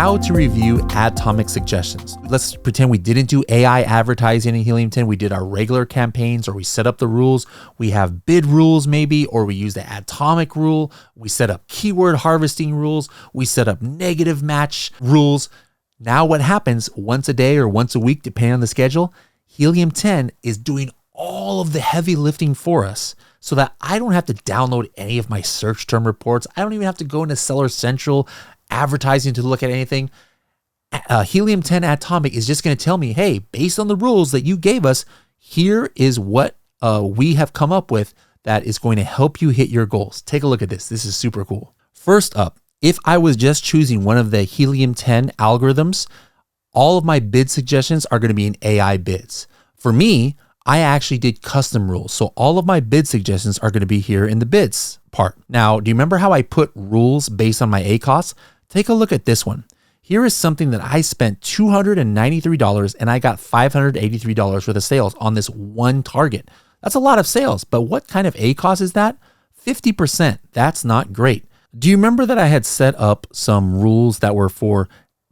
how to review Adtomic suggestions. Let's pretend we didn't do AI advertising in Helium 10. We did our regular campaigns, or we set up the rules. We have bid rules maybe, or we use the Adtomic rule. We set up keyword harvesting rules. We set up negative match rules. Now what happens once a day or once a week, depending on the schedule, Helium 10 is doing all of the heavy lifting for us so that I don't have to download any of my search term reports. I don't even have to go into Seller Central advertising to look at anything. Helium 10 Adtomic is just going to tell me, hey, based on the rules that you gave us, here is what we have come up with that is going to help you hit your goals. Take a look at this. This is super cool. First up, if I was just choosing one of the Helium 10 algorithms, all of my bid suggestions are going to be in AI bids. For me, I actually did custom rules. So all of my bid suggestions are going to be here in the bids part. Now, do you remember how I put rules based on my ACoS? Take a look at this one. Here is something that I spent $293 and I got $583 worth of sales on this one target. That's a lot of sales, but what kind of ACoS is that? 50%. That's not great. Do you remember that I had set up some rules that were for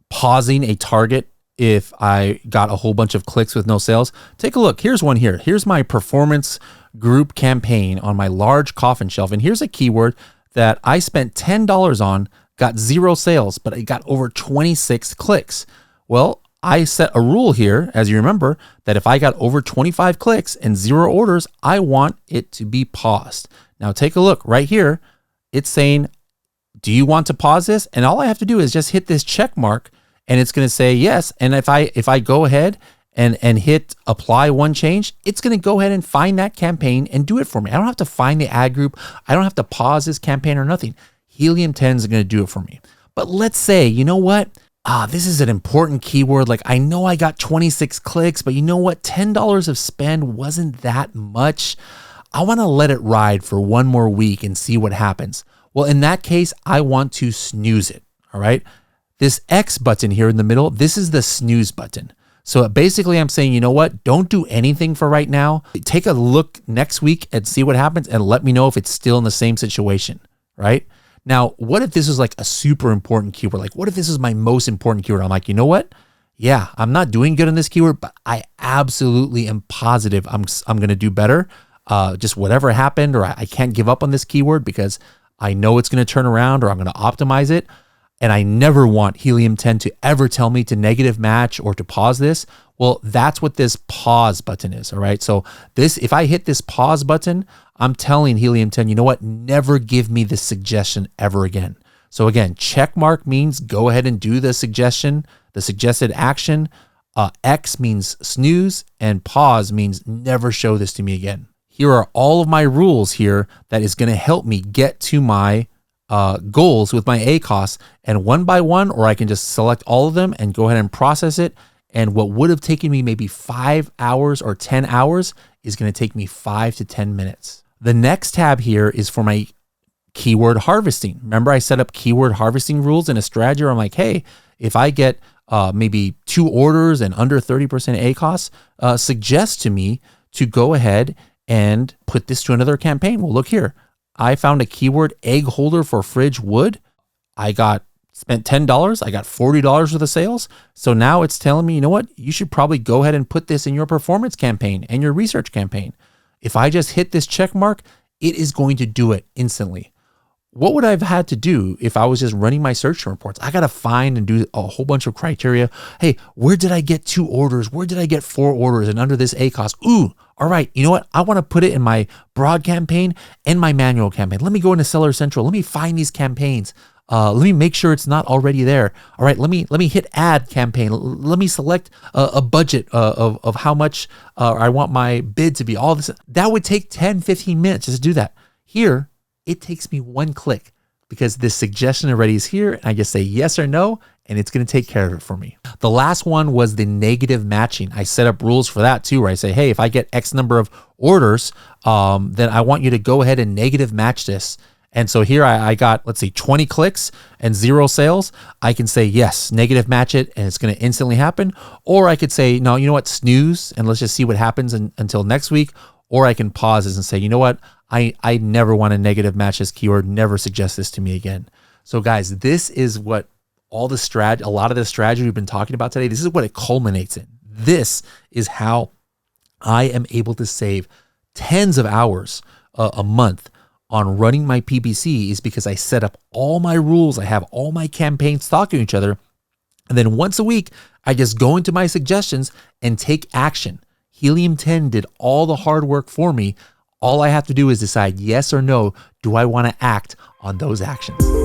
pausing a target if I got a whole bunch of clicks with no sales? Take a look. Here's one here. Here's my performance group campaign on my large coffin shelf. And here's a keyword that I spent $10 on, got 0 sales, but I got over 26 clicks. Well, I set a rule here, as you remember, that if I got over 25 clicks and 0 orders, I want it to be paused. Now take a look right here. It's saying, do you want to pause this? And all I have to do is just hit this check mark and it's going to say yes. And if I go ahead and hit apply one change, it's going to go ahead and find that campaign and do it for me. I don't have to find the ad group. I don't have to pause this campaign or nothing. Helium 10 is going to do it for me. But let's say, you know what? This is an important keyword. Like, I know I got 26 clicks, but you know what? $10 of spend wasn't that much. I want to let it ride for one more week and see what happens. Well, in that case, I want to snooze it. All right. This X button here in the middle, this is the snooze button. So basically I'm saying, you know what? Don't do anything for right now. Take a look next week and see what happens and let me know if it's still in the same situation, right? Now, what if this is like a super important keyword? Like, what if this is my most important keyword? I'm like, you know what? Yeah, I'm not doing good on this keyword, but I absolutely am positive I'm going to do better. Just whatever happened, or I can't give up on this keyword because I know it's going to turn around, or I'm going to optimize it. And I never want Helium 10 to ever tell me to negative match or to pause this. Well, that's what this pause button is. All right. So this, if I hit this pause button, I'm telling Helium 10, you know what? Never give me this suggestion ever again. So again, check mark means go ahead and do the suggestion, the suggested action. X means snooze, and pause means never show this to me again. Here are all of my rules here that is going to help me get to my goals with my ACoS, and one by one, or I can just select all of them and go ahead and process it. And what would have taken me maybe 5 hours or 10 hours is going to take me 5 to 10 minutes. The next tab here is for my keyword harvesting. Remember, I set up keyword harvesting rules in a strategy where I'm like, hey, if I get maybe 2 orders and under 30% ACoS, suggest to me to go ahead and put this to another campaign. Well, look here. I found a keyword egg holder for fridge wood. I spent $10. I got $40 worth of sales. So now it's telling me, you know what? You should probably go ahead and put this in your performance campaign and your research campaign. If I just hit this check mark, it is going to do it instantly. What would I have had to do if I was just running my search reports? I got to find and do a whole bunch of criteria. Hey, where did I get 2 orders? Where did I get 4 orders? And under this ACoS, ooh, all right, you know what? I want to put it in my broad campaign and my manual campaign. Let me go into Seller Central. Let me find these campaigns. Let me make sure it's not already there. All right, let me hit add campaign. Let me select a budget of how much I want my bid to be. All this. That would take 10, 15 minutes just to do that. Here, it takes me 1 click because this suggestion already is here. And I just say yes or no, and it's going to take care of it for me. The last one was the negative matching. I set up rules for that too, where I say, hey, if I get X number of orders, then I want you to go ahead and negative match this. And so here I got, let's see, 20 clicks and 0 sales. I can say, yes, negative match it, and it's going to instantly happen. Or I could say, no, you know what, snooze, and let's just see what happens until next week. Or I can pause this and say, you know what, I never want to negative match this keyword. Never suggest this to me again. So guys, this is what all the a lot of the strategy we've been talking about today, this is what it culminates in. This is how I am able to save tens of hours a month on running my PPC, is because I set up all my rules. I have all my campaigns talking to each other. And then once a week, I just go into my suggestions and take action. Helium 10 did all the hard work for me. All I have to do is decide yes or no. Do I want to act on those actions?